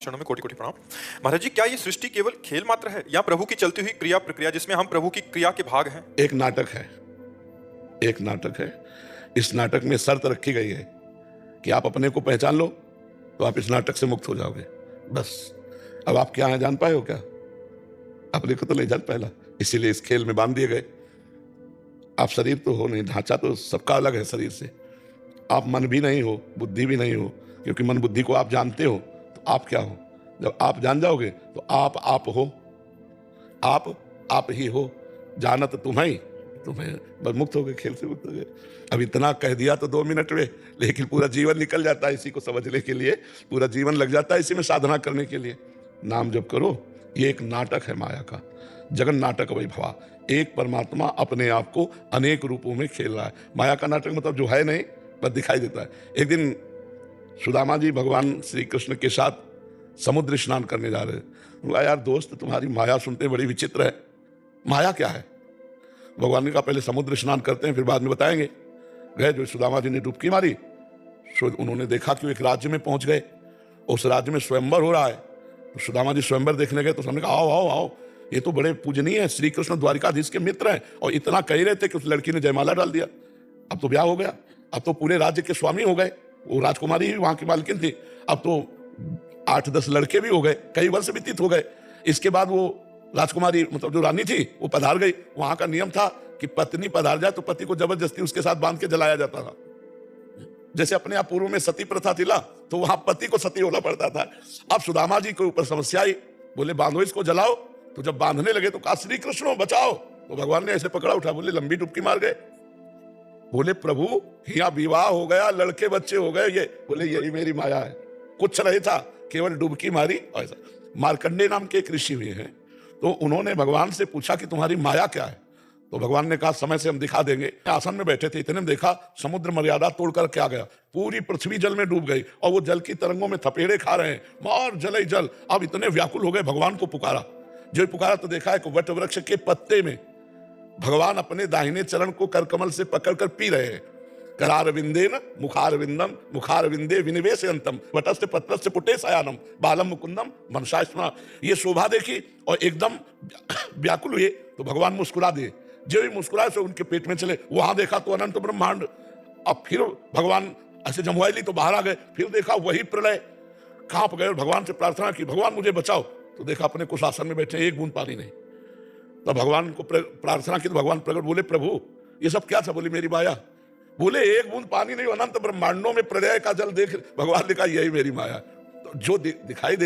चरणों में कोटि-कोटि प्रणाम। महाराज जी, क्या ये सृष्टि केवल खेल मात्र है या प्रभु की चलती हुई क्रिया प्रक्रिया जिसमें हम प्रभु की क्रिया के भाग हैं? एक नाटक है। एक नाटक है। इस नाटक में शर्त रखी गई है कि आप अपने को पहचान लो तो आप इस नाटक से मुक्त हो जाओगे। बस। अब आप क्या हैं जान पाए हो क्या? अपने को तो नहीं जान पाया, इसीलिए इस खेल में बांध दिए गए। आप शरीर तो हो नहीं, ढांचा तो सबका अलग है शरीर से। आप मन भी नहीं हो, बुद्धि भी नहीं हो, क्योंकि मन बुद्धि को आप जानते हो तो आप क्या हो? जब आप जान जाओगे तो आप हो। आप ही हो। जानत तुम्हें बस मुक्त हो गए, खेल से मुक्त हो गए। अब इतना कह दिया तो 2 मिनट में, लेकिन पूरा जीवन निकल जाता है इसी को समझने के लिए। पूरा जीवन लग जाता है इसी में साधना करने के लिए। नाम जप करो। ये एक नाटक है माया का। जगन नाटक वैभवा। एक परमात्मा अपने आप को अनेक रूपों में खेल रहा है। माया का नाटक मतलब जो है नहीं, बस दिखाई देता है। एक दिन सुदामा जी भगवान श्री कृष्ण के साथ समुद्र स्नान करने जा रहे हैं। बोला, यार दोस्त, तुम्हारी माया सुनते बड़ी विचित्र है। माया क्या है? भगवान ने कहा पहले समुद्र स्नान करते हैं, फिर बाद में बताएंगे। गए, जो सुदामा जी ने डुबकी मारी, उन्होंने देखा कि वो एक राज्य में पहुंच गए। उस राज्य में स्वयंवर हो रहा है। तो सुदामा जी स्वयंवर देखने गए तो हमने कहा आओ आओ आओ, ये तो बड़े पूजनीय है, श्री कृष्ण द्वारिकाधीश के मित्र हैं। और इतना कह रहे थे कि उस लड़की ने जयमाला डाल दिया। अब तो ब्याह हो गया, अब तो पूरे राज्य के स्वामी हो गए। वो राजकुमारी ही वहां की मालकिन थी। अब तो 8-10 लड़के भी हो गए, कई वर्ष व्यतीत हो गए। इसके बाद वो राजकुमारी मतलब जो रानी थी वो पधार गई। वहां का नियम था कि पत्नी पधार जाए तो पति को जबरदस्ती उसके साथ बांध के जलाया जाता था। जैसे अपने आप पूर्व में सती प्रथा थी ना, तो वहां पति को सती होना पड़ता था। अब सुदामा जी के ऊपर समस्या आई, बोले बांधो इसको, जलाओ। तो जब बांधने लगे तो कहा श्री कृष्ण बचाओ। तो भगवान ने ऐसे पकड़ा, उठा, बोले लंबी डुबकी मार गए। बोले प्रभु, यहाँ विवाह हो गया, लड़के बच्चे हो गए। ये बोले यही मेरी माया है, कुछ नहीं था, केवल डुबकी मारी। ऐसा मार्कंडे नाम के एक ऋषि हुए हैं, तो उन्होंने भगवान से पूछा कि तुम्हारी माया क्या है? तो भगवान ने कहा समय से हम दिखा देंगे। आसन में बैठे थे, इतने में देखा समुद्र मर्यादा तोड़कर क्या गया, पूरी पृथ्वी जल में डूब गई और वो जल की तरंगों में थपेड़े खा रहे हैं, मार जले जल। अब इतने व्याकुल हो गए, भगवान को पुकारा। जो पुकारा तो देखा है कि वट वृक्ष के पत्ते में भगवान अपने दाहिने चरण को करकमल से पकड़कर पी रहे हैं। करारविंदेन मुखारविंदम मुखारविंदे विनिवेशयंतम वटस्थ पत्रस्य पुटे सयानम बालम मुकुंदम मनसास्मा। ये शोभा देखी और एकदम व्याकुल हुए तो भगवान मुस्कुरा दिए। जो भी मुस्कुराए सो उनके पेट में चले। वहां देखा तो अनंत ब्रह्मांड। अब फिर भगवान ऐसे जमुआई ली तो बाहर आ गए। फिर देखा वही प्रलय, कांप गए। भगवान से प्रार्थना की, भगवान मुझे बचाओ। तो देखा अपने कुछ आसन में बैठे, एक बूंद पानी नहीं। तो भगवान को प्रार्थना की तो भगवान प्रकट, बोले प्रभु ये सब क्या था? बोले मेरी माया। बोले एक बूंद पानी नहीं, अनंत ब्रह्मांडों में प्रलय का जल देख। भगवान ने कहा यही मेरी माया। तो जो दिखाई दे रहा